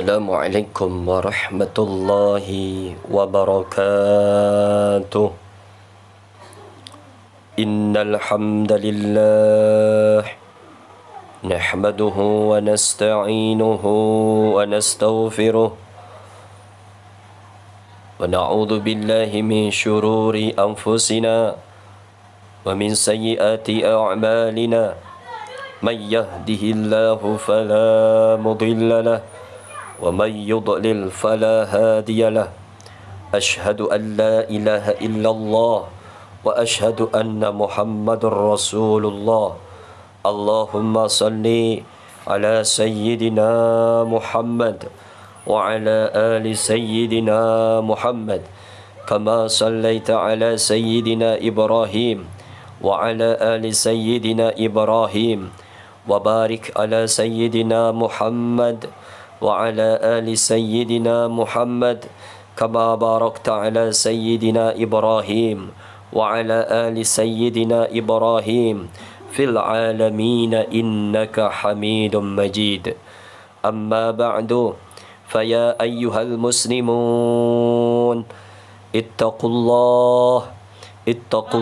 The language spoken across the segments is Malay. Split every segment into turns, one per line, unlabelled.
Assalamualaikum warahmatullahi wabarakatuh. Innal hamdalillah nahmaduhu wa nasta'inuhu wa nastaghfiruh wa na'udzu billahi min shururi anfusina wa min sayyiati a'malina. Man yahdihillahu fala mudilla lahu ومن يضلل فلا هادي له أشهد أن لا إله إلا الله وأشهد أن محمد رسول الله. اللهم صل على سيدنا محمد وعلى آل سيدنا محمد كما صليت على سيدنا إبراهيم وعلى آل سيدنا إبراهيم وبارك على سيدنا محمد وعلى آل سيدنا محمد كما باركت على سيدنا إبراهيم وعلى آل سيدنا إبراهيم في العالمين إنك حميد مجيد. أما بعد فيا أيها المسلمون اتقوا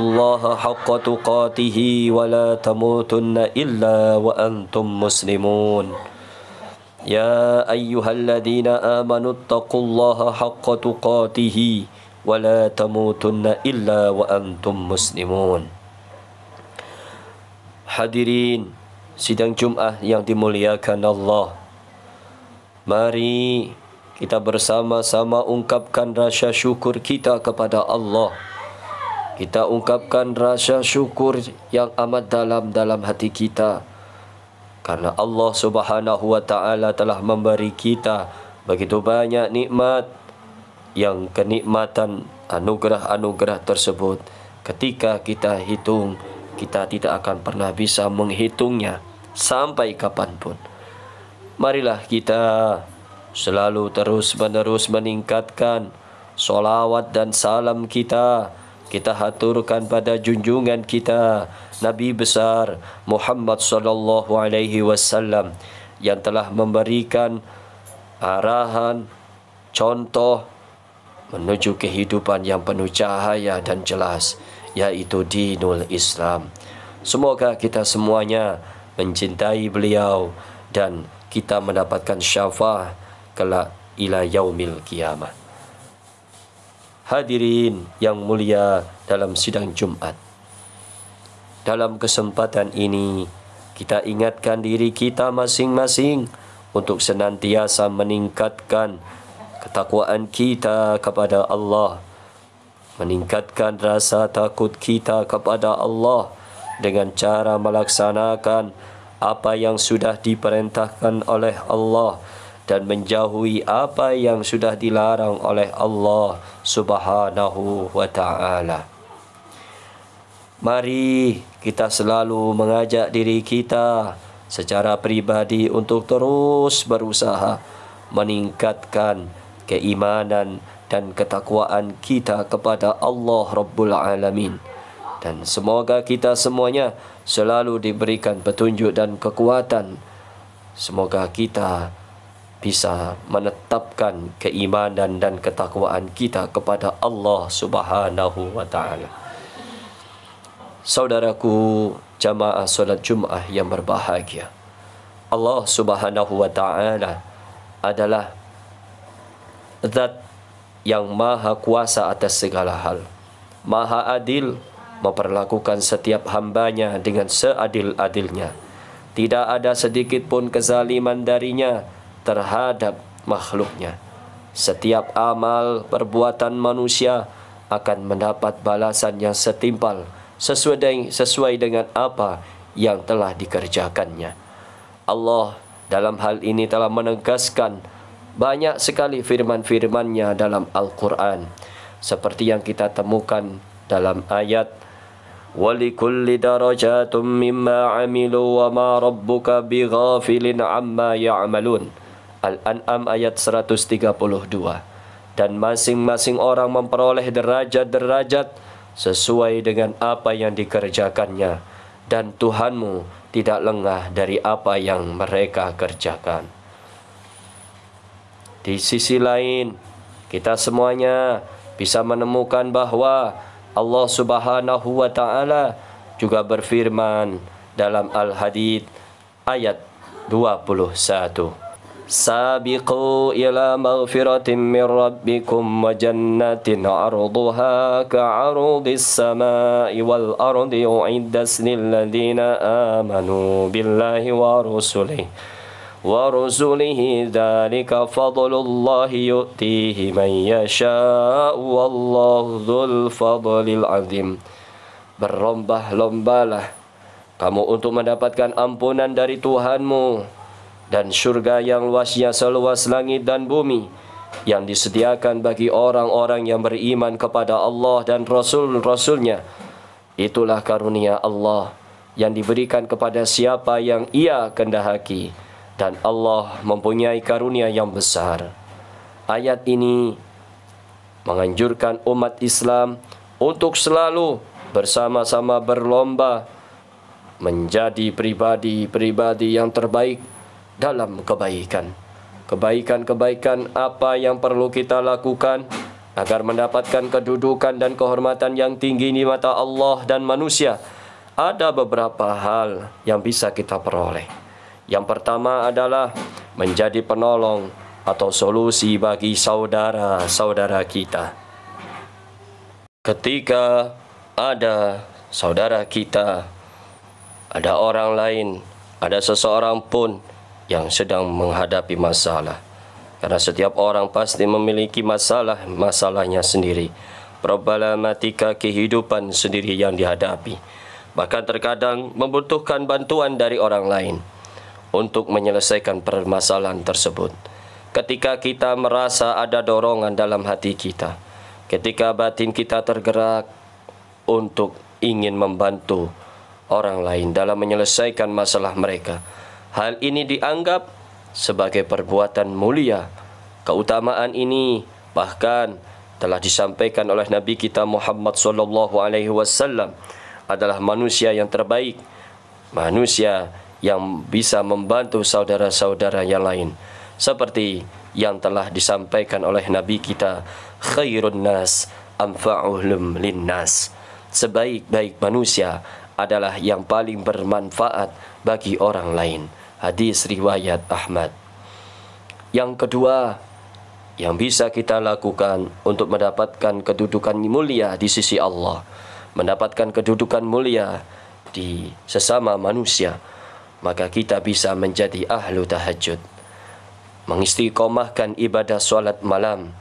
الله حق تقاته ولا تموتن إلا وأنتم مسلمون. يا أيها الذين آمنوا اتقوا الله حق تقاته ولا تموتن إلا وأنتم مسلمون. Hadirin sidang Jumat yang dimuliakan Allah, mari kita bersama-sama ungkapkan rasa syukur kita kepada Allah. Kita ungkapkan rasa syukur yang amat dalam hati kita, karena Allah Subhanahu wa ta'ala telah memberi kita begitu banyak nikmat, yang kenikmatan anugerah-anugerah tersebut ketika kita hitung, kita tidak akan pernah bisa menghitungnya sampai kapanpun. Marilah kita selalu terus-menerus meningkatkan solawat dan salam kita haturkan pada junjungan kita Nabi besar Muhammad sallallahu alaihi wasallam, yang telah memberikan arahan, contoh menuju kehidupan yang penuh cahaya dan jelas, yaitu dinul Islam. Semoga kita semuanya mencintai beliau dan kita mendapatkan syafaat kelak ila yaumil qiyamah. Hadirin yang mulia dalam sidang Jumat, dalam kesempatan ini kita ingatkan diri kita masing-masing untuk senantiasa meningkatkan ketakwaan kita kepada Allah, meningkatkan rasa takut kita kepada Allah dengan cara melaksanakan apa yang sudah diperintahkan oleh Allah dan menjauhi apa yang sudah dilarang oleh Allah Subhanahu wa ta'ala. Mari kita selalu mengajak diri kita secara pribadi untuk terus berusaha meningkatkan keimanan dan ketakwaan kita kepada Allah Rabbul Alamin. Dan semoga kita semuanya selalu diberikan petunjuk dan kekuatan. Semoga kita bisa menetapkan keimanan dan ketakwaan kita kepada Allah Subhanahu wa ta'ala. Saudaraku jamaah solat Jumat yang berbahagia, Allah Subhanahu wa ta'ala adalah zat yang maha kuasa atas segala hal, maha adil, memperlakukan setiap hambanya dengan seadil-adilnya. Tidak ada sedikit pun kezaliman darinya terhadap makhluknya. Setiap amal perbuatan manusia akan mendapat balasan yang setimpal sesuai dengan apa yang telah dikerjakannya. Allah dalam hal ini telah menegaskan banyak sekali firman-firman-Nya dalam Al-Quran, seperti yang kita temukan dalam ayat وَلِكُلِّ دَرَجَاتٌ مِّمَّا عَمِلُوا وَمَا رَبُّكَ بِغَافِلٍ عَمَّا يَعْمَلُونَ. Al-An'am ayat 132. Dan masing-masing orang memperoleh derajat-derajat sesuai dengan apa yang dikerjakannya, dan Tuhanmu tidak lengah dari apa yang mereka kerjakan. Di sisi lain, kita semuanya bisa menemukan bahwa Allah Subhanahu wa Ta'ala juga berfirman dalam Al-Hadid ayat 21. Sabiqu ila maghfiratin min rabbikum wa jannatin 'arduha ka'ardis samai wal ardi u'iddat lil ladzina amanu billahi wa rusulihi dzalika fadlullahi yu'tihi man yasha'u wallahu dzul fadlil 'azim. Berlomba-lombalah kamu untuk mendapatkan ampunan dari Tuhanmu dan surga yang luasnya seluas langit dan bumi, yang disediakan bagi orang-orang yang beriman kepada Allah dan Rasul-Rasulnya. Itulah karunia Allah yang diberikan kepada siapa yang Ia kehendaki, dan Allah mempunyai karunia yang besar. Ayat ini menganjurkan umat Islam untuk selalu bersama-sama berlomba menjadi pribadi-pribadi yang terbaik dalam kebaikan. Kebaikan-kebaikan apa yang perlu kita lakukan agar mendapatkan kedudukan dan kehormatan yang tinggi di mata Allah dan manusia? Ada beberapa hal yang bisa kita peroleh. Yang pertama adalah menjadi penolong atau solusi bagi saudara-saudara kita. Ketika ada saudara kita, ada orang lain, ada seseorang pun yang sedang menghadapi masalah. Karena setiap orang pasti memiliki masalahnya sendiri, problematika kehidupan sendiri yang dihadapi. Bahkan terkadang membutuhkan bantuan dari orang lain untuk menyelesaikan permasalahan tersebut. Ketika kita merasa ada dorongan dalam hati kita, ketika batin kita tergerak untuk ingin membantu orang lain dalam menyelesaikan masalah mereka, hal ini dianggap sebagai perbuatan mulia. Keutamaan ini bahkan telah disampaikan oleh Nabi kita Muhammad SAW, adalah manusia yang terbaik, manusia yang bisa membantu saudara-saudara yang lain, seperti yang telah disampaikan oleh Nabi kita, khairun nas anfa'uhum linnas. Sebaik-baik manusia adalah yang paling bermanfaat bagi orang lain. Hadis riwayat Ahmad. Yang kedua yang bisa kita lakukan untuk mendapatkan kedudukan mulia di sisi Allah, mendapatkan kedudukan mulia di sesama manusia, maka kita bisa menjadi ahlu tahajud. Mengistiqomahkan ibadah solat malam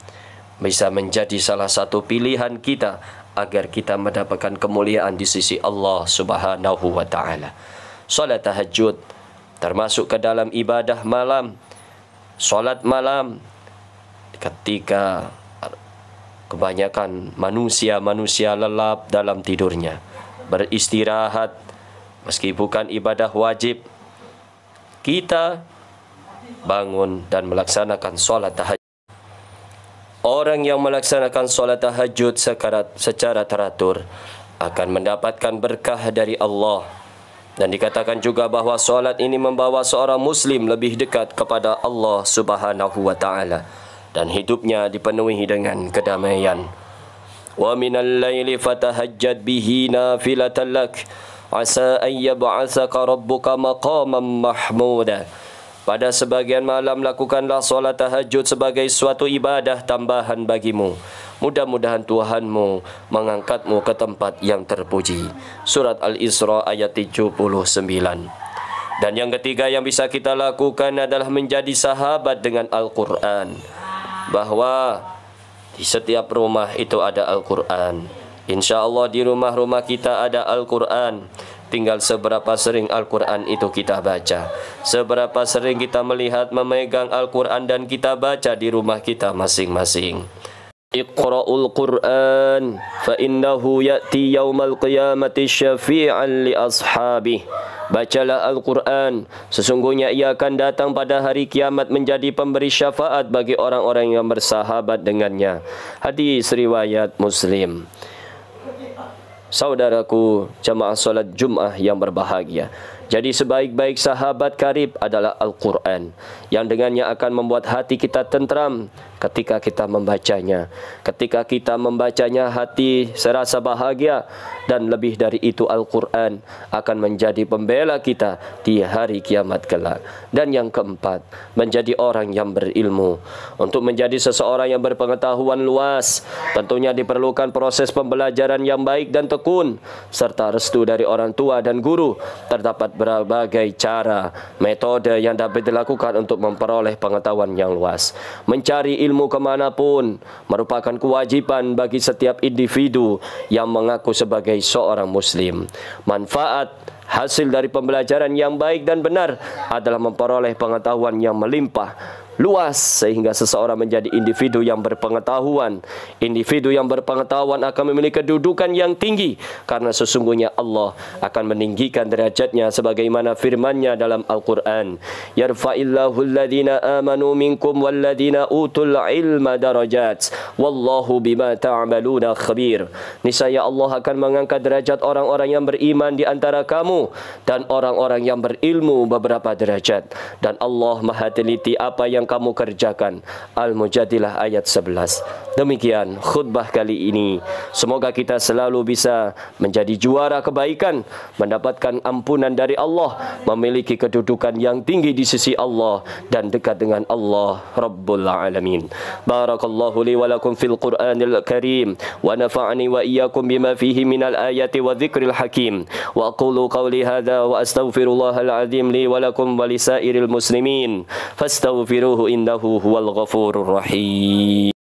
bisa menjadi salah satu pilihan kita agar kita mendapatkan kemuliaan di sisi Allah Subhanahu wa Ta'ala. Solat tahajud termasuk ke dalam ibadah malam. Solat malam ketika kebanyakan manusia lelap dalam tidurnya, beristirahat, meski bukan ibadah wajib, kita bangun dan melaksanakan solat tahajud. Orang yang melaksanakan solat tahajud secara teratur akan mendapatkan berkah dari Allah. Dan dikatakan juga bahawa solat ini membawa seorang Muslim lebih dekat kepada Allah Subhanahu wa Ta'ala, dan hidupnya dipenuhi dengan kedamaian. Wa minal laili fatahajjad bihi nafilatan lak asa an yab'atsaka rabbuka maqaman mahmuda. Pada sebagian malam lakukanlah solat tahajud sebagai suatu ibadah tambahan bagimu. Mudah-mudahan Tuhanmu mengangkatmu ke tempat yang terpuji. Surat Al-Isra ayat 79. Dan yang ketiga yang bisa kita lakukan adalah menjadi sahabat dengan Al-Quran. Bahawa di setiap rumah itu ada Al-Quran. InsyaAllah di rumah-rumah kita ada Al-Quran. Tinggal seberapa sering Al-Quran itu kita baca, seberapa sering kita melihat, memegang Al-Quran dan kita baca di rumah kita masing-masing. Iqra'ul Qur'an fa innahu ya'ti yaumal qiyamati syafi'an li ashabih. Bacalah Al-Quran, sesungguhnya ia akan datang pada hari kiamat menjadi pemberi syafaat bagi orang-orang yang bersahabat dengannya. Hadis riwayat Muslim. Saudaraku jamaah solat Jum'ah yang berbahagia, Jadi sebaik-baik sahabat karib adalah Al-Quran, yang dengannya akan membuat hati kita tentram ketika kita membacanya. Ketika kita membacanya, hati serasa bahagia, dan lebih dari itu Al-Quran akan menjadi pembela kita di hari kiamat kelak. Dan yang keempat, menjadi orang yang berilmu. Untuk menjadi seseorang yang berpengetahuan luas, tentunya diperlukan proses pembelajaran yang baik dan tekun, serta restu dari orang tua dan guru. Terdapat berbagai cara, metode yang dapat dilakukan untuk memperoleh pengetahuan yang luas. Mencari ilmu kemanapun merupakan kewajiban bagi setiap individu yang mengaku sebagai seorang muslim. Manfaat hasil dari pembelajaran yang baik dan benar adalah memperoleh pengetahuan yang melimpah luas, sehingga seseorang menjadi individu yang berpengetahuan. Individu yang berpengetahuan akan memiliki kedudukan yang tinggi, karena sesungguhnya Allah akan meninggikan derajatnya sebagaimana firman-Nya dalam Al-Quran, yarfa'illahu alladhina amanu minkum walladhina utul ilma darajat wallahu bima ta'maluna khabir. Niscaya Allah akan mengangkat derajat orang-orang yang beriman di antara kamu dan orang-orang yang berilmu beberapa derajat, dan Allah Maha teliti apa yang kamu kerjakan. Al-Mujadilah ayat 11. Demikian khutbah kali ini. Semoga kita selalu bisa menjadi juara kebaikan, mendapatkan ampunan dari Allah, memiliki kedudukan yang tinggi di sisi Allah, dan dekat dengan Allah Rabbul Alamin. Barakallahu li wa lakum fil Qur'anil Karim, wa nafa'ani wa iyyakum bima fihi minal ayati wa dzikril hakim. Wa aqulu qawli hadza wa astaghfirullahal azim li wa lakum wa lisairil muslimin fastaghfiruhu innahu huwal ghafurur rahim.